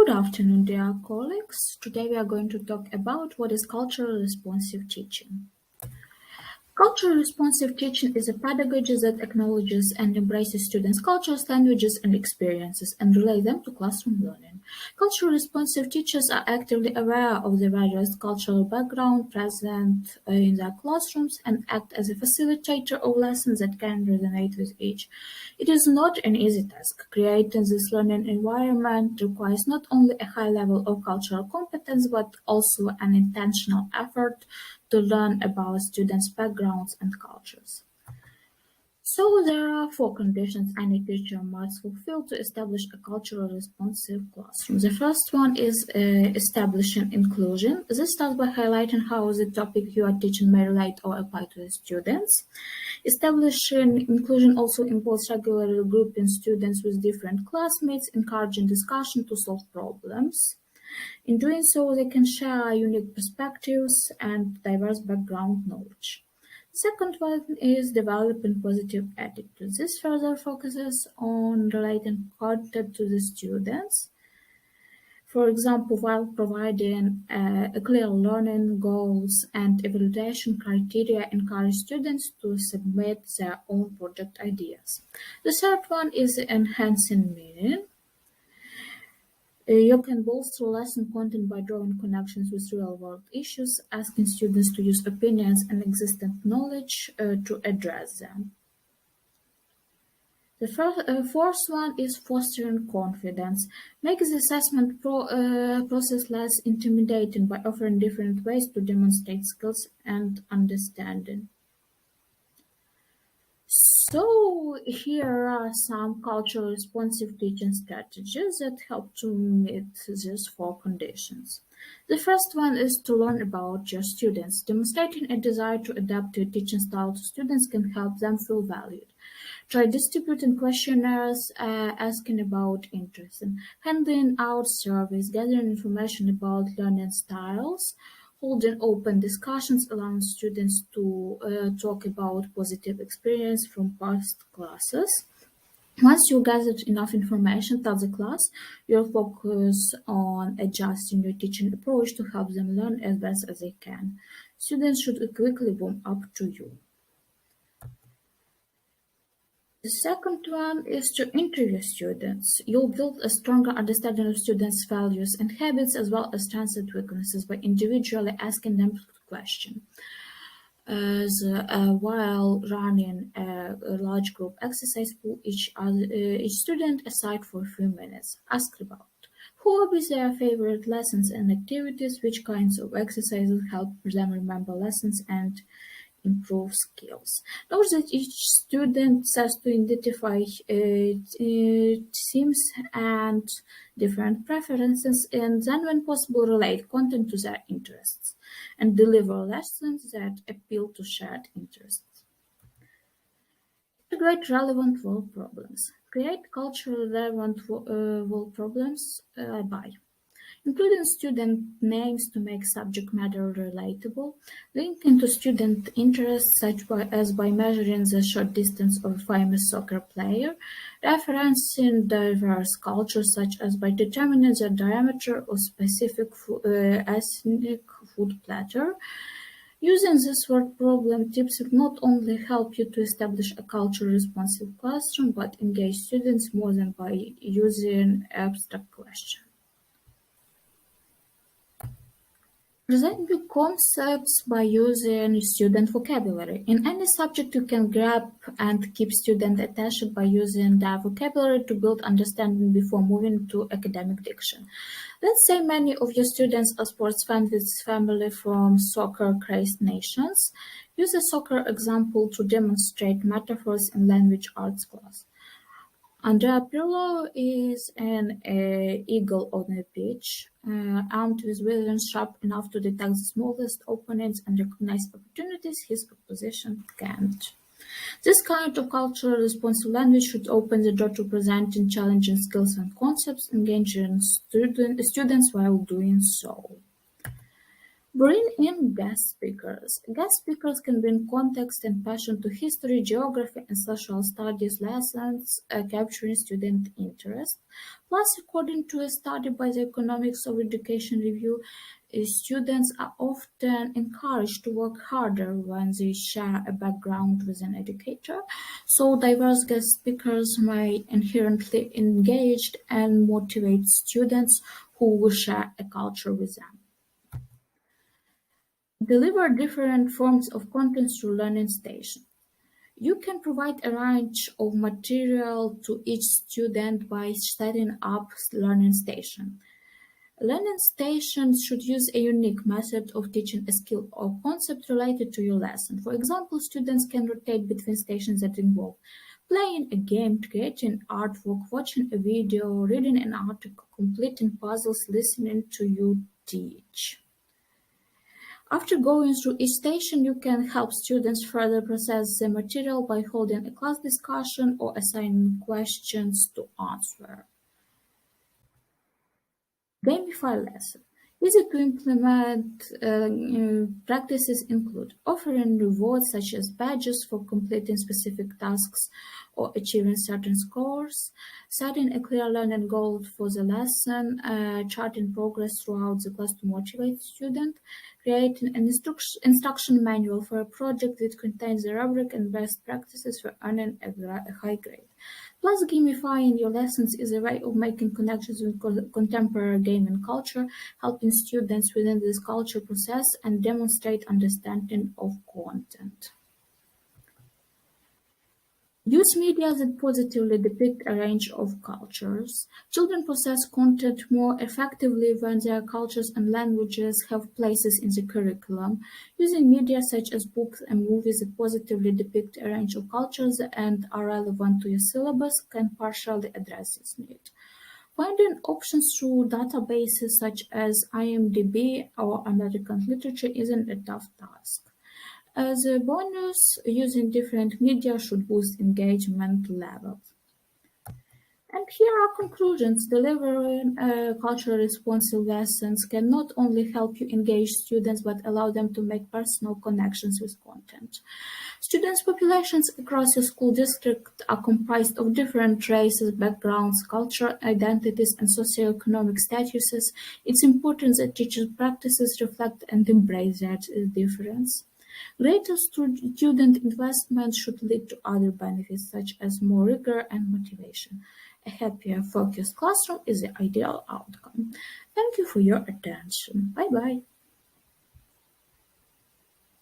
Good afternoon, dear colleagues. Today we are going to talk about what is culturally responsive teaching. Culturally responsive teaching is a pedagogy that acknowledges and embraces students' cultures, languages, and experiences and relates them to classroom learning. Culturally responsive teachers are actively aware of the various cultural background present in their classrooms and act as a facilitator of lessons that can resonate with each. It is not an easy task. Creating this learning environment requires not only a high level of cultural competence but also an intentional effort to learn about students' backgrounds and cultures. So there are four conditions any teacher must fulfill to establish a culturally responsive classroom. The first one is establishing inclusion. This starts by highlighting how the topic you are teaching may relate or apply to the students. Establishing inclusion also involves regularly grouping students with different classmates, encouraging discussion to solve problems. In doing so, they can share unique perspectives and diverse background knowledge. The second one is developing positive attitudes. This further focuses on relating content to the students. For example, while providing a clear learning goals and evaluation criteria, encourage students to submit their own project ideas. The third one is enhancing meaning. You can bolster lesson content by drawing connections with real-world issues, asking students to use opinions and existing knowledge to address them. The fourth one is fostering confidence. Make the assessment process less intimidating by offering different ways to demonstrate skills and understanding. So here are some culturally responsive teaching strategies that help to meet these four conditions. The first one is to learn about your students. Demonstrating a desire to adapt your teaching style to students can help them feel valued. Try distributing questionnaires, asking about interests, and handing out surveys, gathering information about learning styles, holding open discussions, allowing students to talk about positive experience from past classes. Once you gathered enough information, tell the class you'll focus on adjusting your teaching approach to help them learn as best as they can. Students should quickly warm up to you. The second one is to interview students. You'll build a stronger understanding of students' values and habits as well as strengths and weaknesses by individually asking them questions. While running a large group exercise, pull each student aside for a few minutes. Ask about who will be their favorite lessons and activities, which kinds of exercises help them remember lessons and improve skills. Note that each student has to identify themes and different preferences, and then, when possible, relate content to their interests and deliver lessons that appeal to shared interests. Integrate relevant world problems. Create culturally relevant world problems by including student names to make subject matter relatable, linking to student interests such as by measuring the short distance of a famous soccer player, referencing diverse cultures such as by determining the diameter of specific ethnic food platter. Using this word problem tips will not only help you to establish a culturally responsive classroom, but engage students more than by using abstract questions. Present new concepts by using student vocabulary. In any subject, you can grab and keep student attention by using their vocabulary to build understanding before moving to academic diction. Let's say many of your students are sports fans with family from soccer-crazed nations. Use a soccer example to demonstrate metaphors in language arts class. Under a pillow is an eagle on a pitch, armed with vision sharp enough to detect the smallest openings and recognize opportunities his opposition can't. This kind of culturally responsive language should open the door to presenting challenging skills and concepts, engaging students while doing so. Bring in guest speakers. Guest speakers can bring context and passion to history, geography, and social studies lessons, capturing student interest. Plus, according to a study by the Economics of Education Review, students are often encouraged to work harder when they share a background with an educator. So, diverse guest speakers may inherently engage and motivate students who will share a culture with them. Deliver different forms of content through Learning Station. You can provide a range of material to each student by setting up Learning Station. Learning stations should use a unique method of teaching a skill or concept related to your lesson. For example, students can rotate between stations that involve playing a game, creating artwork, watching a video, reading an article, completing puzzles, listening to you teach. After going through each station, you can help students further process the material by holding a class discussion or assigning questions to answer. Gamify Lesson. Easy to implement practices include offering rewards such as badges for completing specific tasks or achieving certain scores, setting a clear learning goal for the lesson, charting progress throughout the class to motivate students, creating an instruction manual for a project that contains the rubric and best practices for earning a high grade. Plus, gamifying your lessons is a way of making connections with contemporary gaming culture, helping students within this culture process and demonstrate understanding of content. Use media that positively depict a range of cultures. Children process content more effectively when their cultures and languages have places in the curriculum. Using media such as books and movies that positively depict a range of cultures and are relevant to your syllabus can partially address this need. Finding options through databases such as IMDb or American literature isn't a tough task. As a bonus, using different media should boost engagement levels. And here are conclusions. Delivering culturally responsive lessons can not only help you engage students, but allow them to make personal connections with content. Students' populations across your school district are comprised of different races, backgrounds, cultural identities, and socioeconomic statuses. It's important that teachers' practices reflect and embrace that difference. Greater student investment should lead to other benefits such as more rigor and motivation. A happier, focused classroom is the ideal outcome. Thank you for your attention. Bye bye.